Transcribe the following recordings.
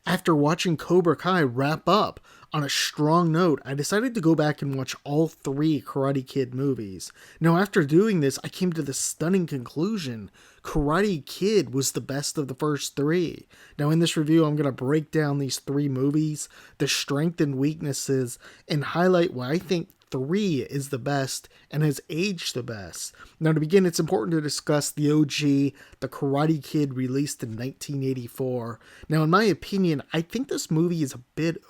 after watching Cobra Kai wrap up on a strong note, I decided to go back and watch all three Karate Kid movies. Now, after doing this, I came to the stunning conclusion: Karate Kid was the best of the first three. Now, in this review, I'm going to break down these three movies, the strengths and weaknesses, and highlight why I think 3 is the best and has aged the best. Now, to begin, it's important to discuss the OG, The Karate Kid, released in 1984. Now, in my opinion, I think this movie is a bit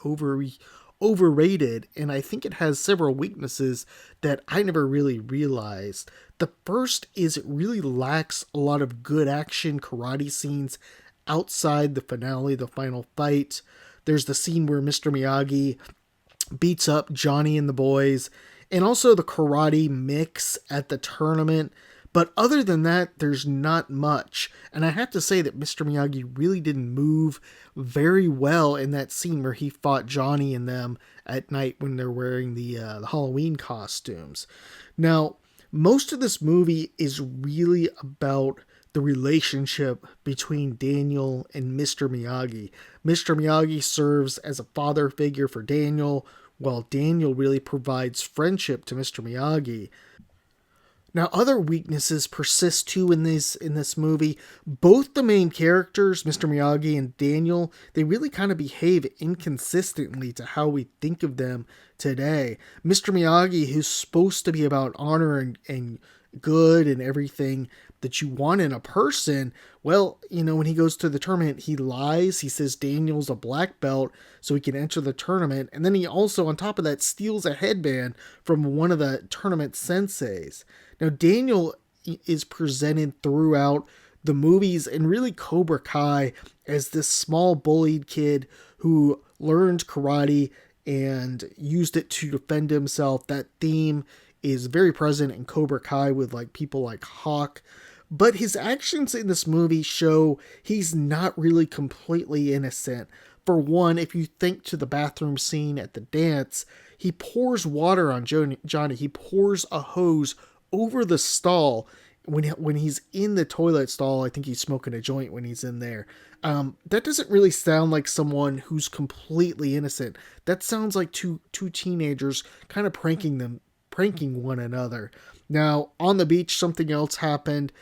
overrated, and I think it has several weaknesses that I never really realized. The first is it really lacks a lot of good action karate scenes outside the finale, the final fight. There's the scene where Mr. Miyagi beats up Johnny and the boys, and also the karate mix at the tournament. But other than that, there's not much. And I have to say that Mr. Miyagi really didn't move very well in that scene where he fought Johnny and them at night when they're wearing the Halloween costumes. Now, most of this movie is really about the relationship between Daniel and Mr. Miyagi. Mr. Miyagi serves as a father figure for Daniel, while Daniel really provides friendship to Mr. Miyagi. Now, other weaknesses persist too in this movie. Both the main characters, Mr. Miyagi and Daniel, they really kind of behave inconsistently to how we think of them today. Mr. Miyagi, who's supposed to be about honor and good and everything that you want in a person, well, when he goes to the tournament, he lies. He says Daniel's a black belt so he can enter the tournament. And then he also, on top of that, steals a headband from one of the tournament senseis. Now, Daniel is presented throughout the movies and really Cobra Kai as this small bullied kid who learned karate and used it to defend himself. That theme is very present in Cobra Kai with people like Hawk. But his actions in this movie show he's not really completely innocent. For one, if you think to the bathroom scene at the dance, he pours water on Johnny. He pours a hose over the stall when he's in the toilet stall. I think he's smoking a joint when he's in there. That doesn't really sound like someone who's completely innocent. That sounds like two teenagers kind of pranking one another. Now, on the beach, something else happened.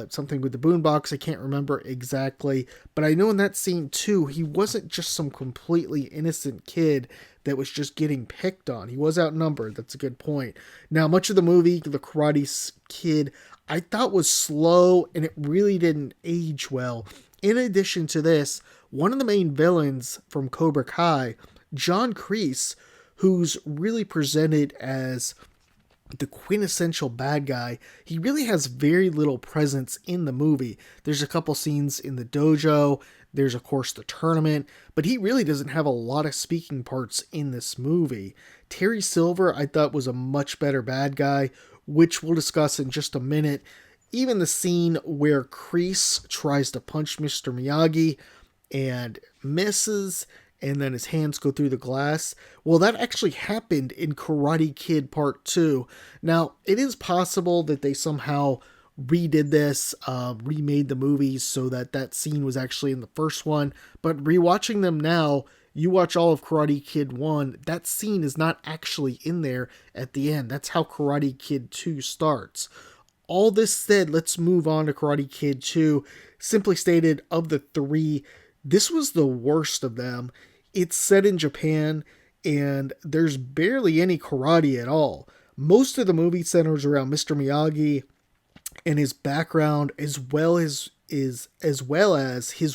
Something with the boombox, I can't remember exactly, but I know in that scene too, he wasn't just some completely innocent kid that was just getting picked on. He was outnumbered. That's a good point. Now, much of the movie, The Karate Kid, I thought was slow and it really didn't age well. In addition to this, one of the main villains from Cobra Kai, John Kreese, who's really presented as the quintessential bad guy, he really has very little presence in the movie. There's a couple scenes in the dojo, there's of course the tournament, but he really doesn't have a lot of speaking parts in this movie. Terry Silver, I thought, was a much better bad guy, which we'll discuss in just a minute. Even the scene where Kreese tries to punch Mr. Miyagi and misses, and then his hands go through the glass. Well, that actually happened in Karate Kid Part 2. Now, it is possible that they somehow redid this, remade the movies so that scene was actually in the first one, but rewatching them now, you watch all of Karate Kid 1, that scene is not actually in there at the end. That's how Karate Kid 2 starts. All this said, let's move on to Karate Kid 2. Simply stated, of the three, this was the worst of them. It's set in Japan, and there's barely any karate at all. Most of the movie centers around Mr. Miyagi and his background, as well as his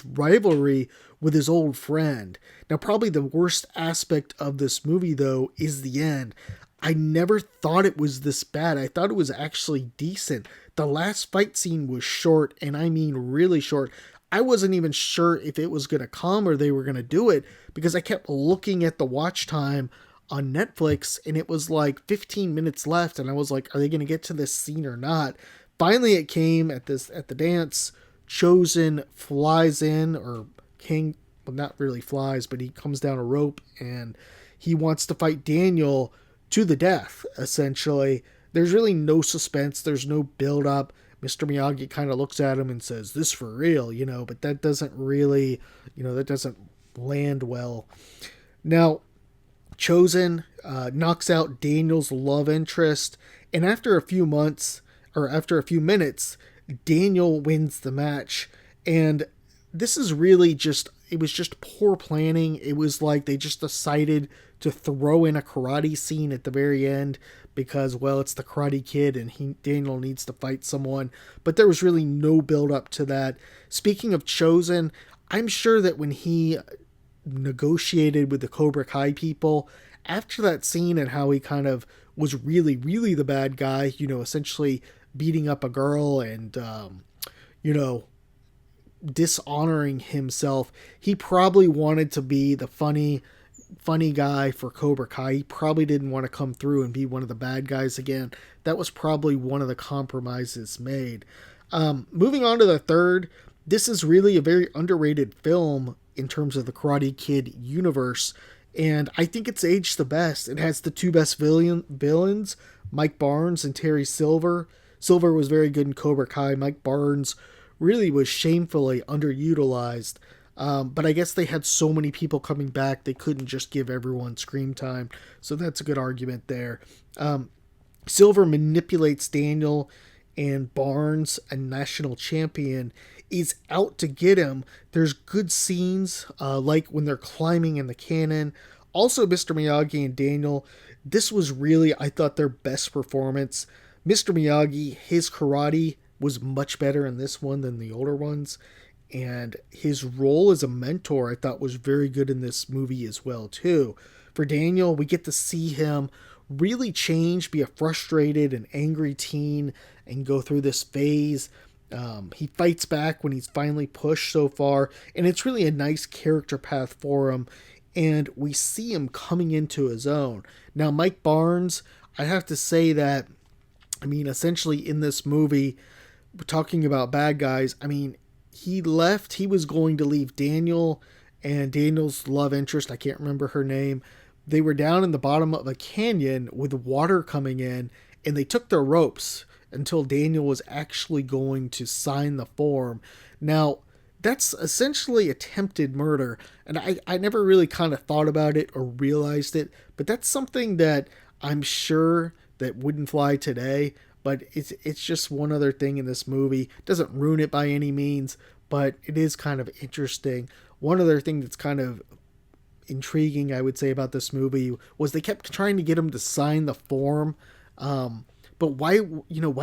rivalry with his old friend. Now, probably the worst aspect of this movie, though, is the end. I never thought it was this bad. I thought it was actually decent. The last fight scene was short, and I mean really short. I wasn't even sure if it was going to come or they were going to do it because I kept looking at the watch time on Netflix and it was like 15 minutes left and I was like, are they going to get to this scene or not? Finally it came at the dance. Chosen flies in, or King, well, not really flies, but he comes down a rope and he wants to fight Daniel to the death, essentially. There's really no suspense. There's no build up. Mr. Miyagi kind of looks at him and says, "This for real," but that doesn't really, that doesn't land well. Now, Chosen knocks out Daniel's love interest, and after a few months, or after a few minutes, Daniel wins the match. And this is really just, it was just poor planning. It was like they just decided to throw in a karate scene at the very end because, well, it's the Karate Kid and Daniel needs to fight someone. But there was really no build up to that. Speaking of Chosen, I'm sure that when he negotiated with the Cobra Kai people, after that scene and how he kind of was really, really the bad guy, essentially beating up a girl and, you know, dishonoring himself, he probably wanted to be the funny guy for Cobra Kai. He probably didn't want to come through and be one of the bad guys again. That was probably one of the compromises made. Moving on to the third, this is really a very underrated film in terms of the Karate Kid universe, and I think it's aged the best. It has the two best villains, Mike Barnes and Terry Silver. Silver was very good in Cobra Kai. Mike Barnes really was shamefully underutilized. But I guess they had so many people coming back, they couldn't just give everyone screen time. So that's a good argument there. Silver manipulates Daniel, and Barnes, a national champion, is out to get him. There's good scenes, like when they're climbing in the cannon. Also, Mr. Miyagi and Daniel, this was really, I thought, their best performance. Mr. Miyagi, his karate was much better in this one than the older ones. And his role as a mentor, I thought, was very good in this movie as well, too. For Daniel, we get to see him really change, be a frustrated and angry teen, and go through this phase. He fights back when he's finally pushed so far, and it's really a nice character path for him, and we see him coming into his own. Now, Mike Barnes, I have to say that, essentially in this movie, we're talking about bad guys, he was going to leave Daniel and Daniel's love interest, I can't remember her name. They were down in the bottom of a canyon with water coming in, and they took their ropes until Daniel was actually going to sign the form. Now, that's essentially attempted murder, and I never really kind of thought about it or realized it, but that's something that I'm sure that wouldn't fly today, but it's just one other thing in this movie. It doesn't ruin it by any means, but it is kind of interesting. One other thing that's kind of intriguing, I would say, about this movie was they kept trying to get him to sign the form. But why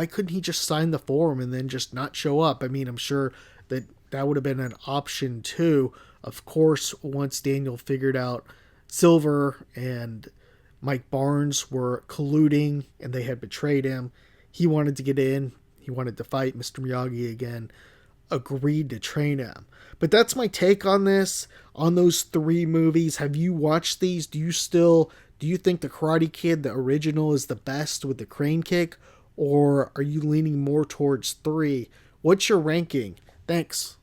couldn't he just sign the form and then just not show up? I'm sure that would have been an option too. Of course, once Daniel figured out Silver and Mike Barnes were colluding and they had betrayed him, he wanted to get in. He wanted to fight Mr. Miyagi again. Agreed to train him. But that's my take on this, on those three movies. Have you watched these? Do you think the Karate Kid, the original, is the best with the crane kick? Or are you leaning more towards 3? What's your ranking? Thanks.